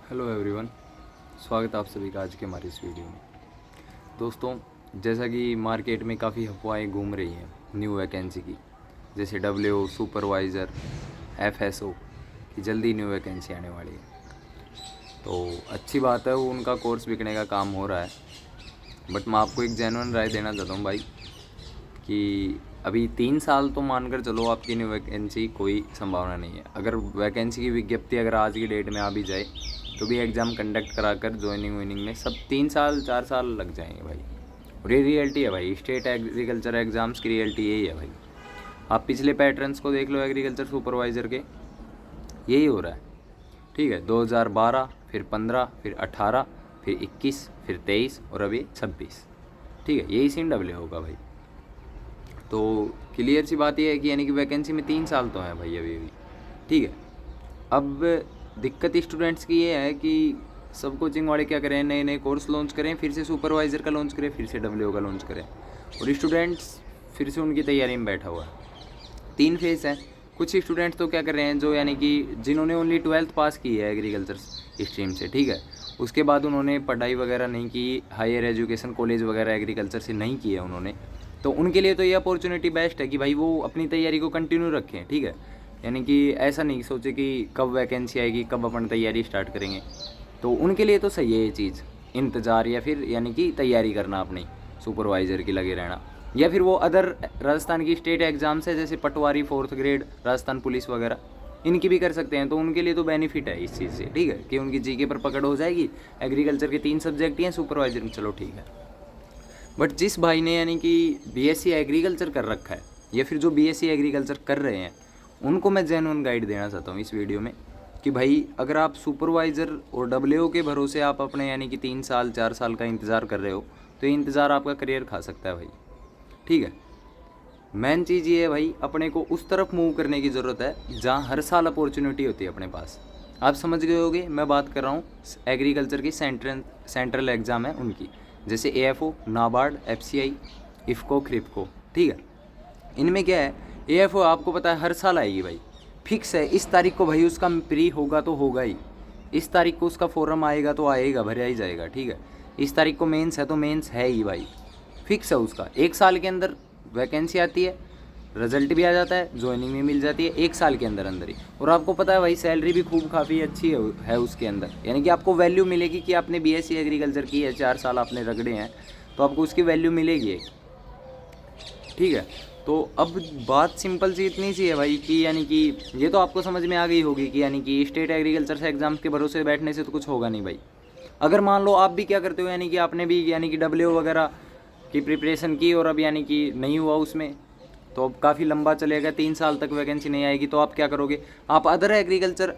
Hello everyone, स्वागत है आप सभी का आज के हमारी इस वीडियो में। दोस्तों, जैसा कि मार्केट में काफ़ी अफवाहें घूम रही हैं न्यू वैकेंसी की, जैसे डब्ल्यू सुपरवाइज़र एफएसओ की जल्दी न्यू वैकेंसी आने वाली है। तो अच्छी बात है, वो उनका कोर्स बिकने का काम हो रहा है। बट मैं आपको एक जेन्युइन राय देना चाहता हूँ भाई कि अभी 3 साल तो मानकर चलो आपकी न्यू वैकेंसी कोई संभावना नहीं है। अगर वैकेंसी की विज्ञप्ति अगर आज की डेट में आ भी जाए तो भी एग्ज़ाम कंडक्ट कराकर ज्वाइनिंग वाइनिंग में सब 3 साल 4 साल लग जाएंगे भाई। और ये रियलिटी है भाई, स्टेट एग्रीकल्चर एग्ज़ाम्स की रियलिटी यही है भाई। आप पिछले पैटर्न्स को देख लो एग्रीकल्चर सुपरवाइज़र के, यही हो रहा है। ठीक है, 2012 फिर 15 फिर 18 फिर 21 फिर 23 और अभी 26। ठीक है, यही सीन डब्ल्यू होगा भाई। तो क्लियर सी बात यह है कि यानी कि वैकेंसी में 3 साल तो है भाई अभी भी। ठीक है, अब दिक्कत स्टूडेंट्स की ये है कि सब कोचिंग वाले क्या करें, नए नए कोर्स लॉन्च करें, फिर से सुपरवाइज़र का लॉन्च करें, फिर से डब्ल्यू का लॉन्च करें, और स्टूडेंट्स फिर से उनकी तैयारी में बैठा हुआ है। 3 फेज़ है। कुछ स्टूडेंट्स तो क्या कर रहे हैं, जो यानी कि जिन्होंने ओनली 12th पास की है एग्रीकल्चर स्ट्रीम से, ठीक है, उसके बाद उन्होंने पढ़ाई वगैरह नहीं की, हायर एजुकेशन कॉलेज वगैरह एग्रीकल्चर से नहीं किया उन्होंने, तो उनके लिए तो ये अपॉर्चुनिटी बेस्ट है कि भाई वो अपनी तैयारी को कंटिन्यू रखें। ठीक है, यानी कि ऐसा नहीं सोचे कि कब वैकेंसी आएगी कब अपन तैयारी स्टार्ट करेंगे। तो उनके लिए तो सही है ये चीज़, इंतज़ार या फिर यानी कि तैयारी करना अपनी सुपरवाइज़र की लगे रहना, या फिर वो अदर राजस्थान की स्टेट एग्ज़ाम्स है जैसे पटवारी 4th ग्रेड राजस्थान पुलिस वगैरह, इनकी भी कर सकते हैं। तो उनके लिए तो बेनिफिट है इस चीज़ से, ठीक है, कि उनकी जीके पर पकड़ हो जाएगी। एग्रीकल्चर के 3 सब्जेक्ट ही हैं, सुपरवाइजर में चलो ठीक है। बट जिस भाई ने यानी कि बीएससी एग्रीकल्चर कर रखा है, या फिर जो बीएससी एग्रीकल्चर कर रहे हैं, उनको मैं जेन्युइन गाइड देना चाहता हूँ इस वीडियो में कि भाई अगर आप सुपरवाइज़र और डब्ल्यू के भरोसे आप अपने यानी कि 3 साल 4 साल का इंतज़ार कर रहे हो, तो ये इंतज़ार आपका करियर खा सकता है भाई। ठीक है, मेन चीज़ ये है भाई, अपने को उस तरफ मूव करने की ज़रूरत है जहाँ हर साल अपॉर्चुनिटी होती है अपने पास। आप समझ गए होगे मैं बात कर रहा हूँ एग्रीकल्चर की सेंट्रल एग्ज़ाम है उनकी, जैसे एएफओ, नाबार्ड, एफसीआई, इफ़को, क्रिप्को। ठीक है, इनमें क्या है, एएफओ आपको पता है हर साल आएगी भाई, फिक्स है। इस तारीख को भाई उसका प्री होगा तो होगा ही, इस तारीख को उसका फॉर्म आएगा तो आएगा, भरा ही जाएगा। ठीक है, इस तारीख को मेंस है तो मेंस है ही भाई, फिक्स है उसका। 1 साल के अंदर वैकेंसी आती है, रिजल्ट भी आ जाता है, ज्वाइनिंग भी मिल जाती है 1 साल के अंदर अंदर ही। और आपको पता है भाई सैलरी भी खूब काफ़ी अच्छी है उसके अंदर, यानी कि आपको वैल्यू मिलेगी कि आपने बीएससी एग्रीकल्चर की है, 4 साल आपने रगड़े हैं, तो आपको उसकी वैल्यू मिलेगी। ठीक है, तो अब बात सिंपल सी इतनी सी है भाई कि यानी कि ये तो आपको समझ में आ गई होगी कि यानी कि स्टेट एग्रीकल्चर से एग्ज़ाम्स के भरोसे बैठने से तो कुछ होगा नहीं भाई। अगर मान लो आप भी क्या करते हो, यानी कि आपने भी यानी कि डब्ल्यू वगैरह की प्रिपरेशन की और अब यानी कि नहीं हुआ उसमें, तो अब काफ़ी लंबा चलेगा, 3 साल तक वैकेंसी नहीं आएगी, तो आप क्या करोगे, आप अदर एग्रीकल्चर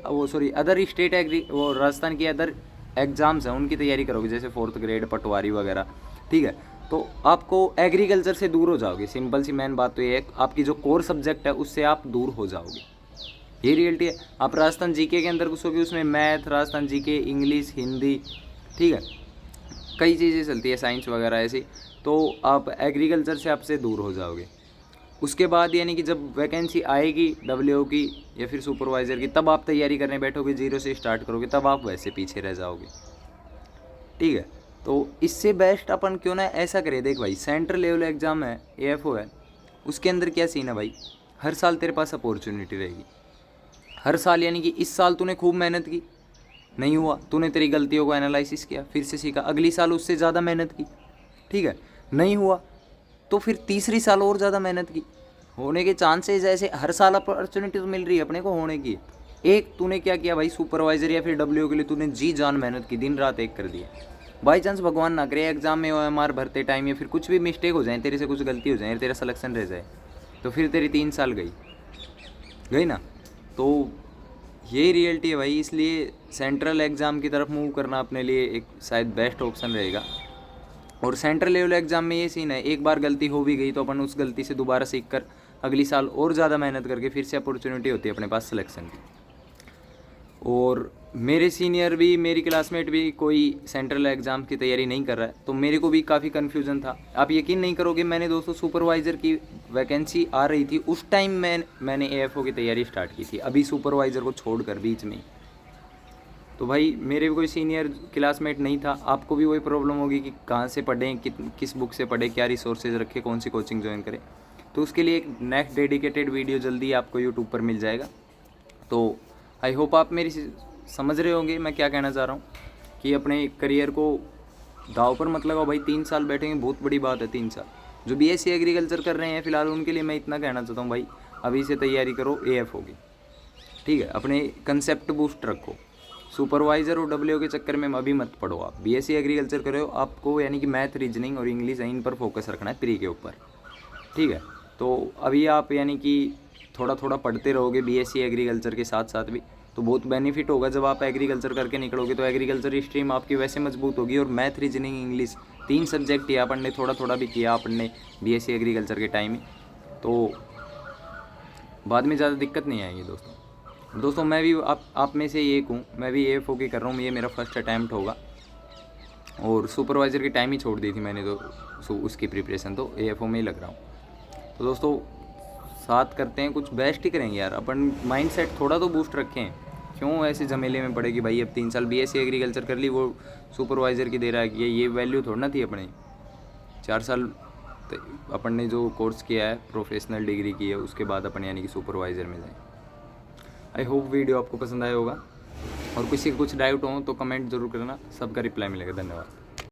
अदर स्टेट वो राजस्थान की अदर एग्ज़ाम्स हैं उनकी तैयारी करोगे, जैसे 4th ग्रेड पटवारी वगैरह। ठीक है, तो आपको एग्रीकल्चर से दूर हो जाओगे। सिंपल सी मेन बात तो ये है, आपकी जो कोर सब्जेक्ट है उससे आप दूर हो जाओगे, ये रियलिटी है। आप राजस्थान जीके के अंदर घुसोगे, उसमें math, Rajasthan GK, English, Hindi, ठीक है, कई चीज़ें चलती है, साइंस वगैरह ऐसी, तो आप एग्रीकल्चर से आपसे दूर हो जाओगे। उसके बाद यानी कि जब वैकेंसी आएगी डब्ल्यू की या फिर सुपरवाइज़र की, तब आप तैयारी करने बैठोगे, जीरो से स्टार्ट करोगे, तब आप वैसे पीछे रह जाओगे। ठीक है, तो इससे बेस्ट अपन क्यों ना ऐसा करें, देख भाई सेंट्रल लेवल एग्ज़ाम है, एएफओ है, उसके अंदर क्या सीन है भाई, हर साल तेरे पास अपॉर्चुनिटी रहेगी, हर साल। यानी कि इस साल तूने खूब मेहनत की, नहीं हुआ, तूने तेरी गलतियों को एनालिसिस किया, फिर से सीखा, अगली साल उससे ज़्यादा मेहनत की, ठीक है, नहीं हुआ, तो फिर तीसरी साल और ज़्यादा मेहनत की, होने के चांसेस ऐसे, हर साल अपॉर्चुनिटी तो मिल रही है अपने को होने की। एक तूने क्या किया भाई, सुपरवाइज़र या फिर डब्ल्यू के लिए तूने जी जान मेहनत की, दिन रात एक कर दिया, बाई चांस भगवान ना करे एग्जाम में ओएमआर भरते टाइम या फिर कुछ भी मिस्टेक हो जाए, तेरे से कुछ गलती हो जाए, तेरा सिलेक्शन रह जाए, तो फिर तेरी 3 साल गई गई ना। तो यही रियलिटी है भाई, इसलिए सेंट्रल एग्ज़ाम की तरफ मूव करना अपने लिए एक शायद बेस्ट ऑप्शन रहेगा। और सेंट्रल लेवल एग्ज़ाम में ये सीन है, एक बार गलती हो भी गई तो अपन उस गलती से दोबारा सीख कर अगली साल और ज़्यादा मेहनत करके फिर से अपॉर्चुनिटी होती है अपने पास सिलेक्शन की। और मेरे सीनियर भी, मेरी क्लासमेट भी कोई सेंट्रल एग्ज़ाम की तैयारी नहीं कर रहा है, तो मेरे को भी काफ़ी कन्फ्यूज़न था। आप यकीन नहीं करोगे, मैंने दोस्तों सुपरवाइज़र की वैकेंसी आ रही थी उस टाइम मैंने एएफओ की तैयारी स्टार्ट की थी, अभी सुपरवाइज़र को छोड़कर बीच में। तो भाई मेरे भी कोई सीनियर क्लासमेट नहीं था, आपको भी वही प्रॉब्लम होगी कि कहाँ से पढ़ें, किस बुक से पढ़ें, क्या रिसोर्सेज रखें, कौन सी कोचिंग ज्वाइन करें। तो उसके लिए एक नेक्स्ट डेडिकेटेड वीडियो जल्दी आपको यूट्यूब पर मिल जाएगा। तो आई होप आप मेरी समझ रहे होंगे मैं क्या कहना चाह रहा हूँ, कि अपने करियर को दाव पर मत लगाओ भाई। 3 साल बैठेंगे, बहुत बड़ी बात है 3 साल। जो BSc एग्रीकल्चर कर रहे हैं फ़िलहाल उनके लिए मैं इतना कहना चाहता हूँ भाई, अभी से तैयारी करो, AF होगी, ठीक है। अपने कंसेप्ट बूस्ट रखो, सुपरवाइज़र और WO के चक्कर में अभी मत पढ़ो। आप BSc एग्रीकल्चर कर रहे हो, आपको यानी कि मैथ, रीजनिंग और इंग्लिश इन पर फोकस रखना है, प्री के ऊपर, ठीक है। तो अभी आप यानी कि थोड़ा थोड़ा पढ़ते रहोगे BSc एग्रीकल्चर के साथ साथ भी, तो बहुत बेनिफिट होगा। जब आप एग्रीकल्चर करके निकलोगे तो एग्रीकल्चर स्ट्रीम आपकी वैसे मजबूत होगी, और मैथ, रीजनिंग, इंग्लिश 3 सब्जेक्ट ही अपन ने थोड़ा थोड़ा भी किया आपने BSc एग्रीकल्चर के टाइम ही, तो बाद में ज़्यादा दिक्कत नहीं आएगी दोस्तों। मैं भी आप में से एक हूँ, मैं भी AF होके कर रहा हूँ, ये मेरा फर्स्ट अटैम्प्ट होगा। और सुपरवाइज़र की टाइम ही छोड़ दी थी मैंने, तो उसकी प्रिपरेशन तो AFO में ही लग रहा हूँ। तो दोस्तों साथ करते हैं, कुछ बेस्ट ही करेंगे यार। अपन माइंड सेट थोड़ा तो बूस्ट रखें, क्यों ऐसे झमेले में पड़े कि भाई अब 3 साल BSc एग्रीकल्चर कर ली, वो सुपरवाइज़र की दे रहा है कि ये वैल्यू थोड़ा ना थी अपने। 4 साल अपन ने जो कोर्स किया है, प्रोफेशनल डिग्री की है, उसके बाद अपन यानी कि सुपरवाइज़र में जाए। आई होप वीडियो आपको पसंद आया होगा, और किसी का कुछ डाउट हो तो कमेंट ज़रूर करना, सबका रिप्लाई मिलेगा। धन्यवाद।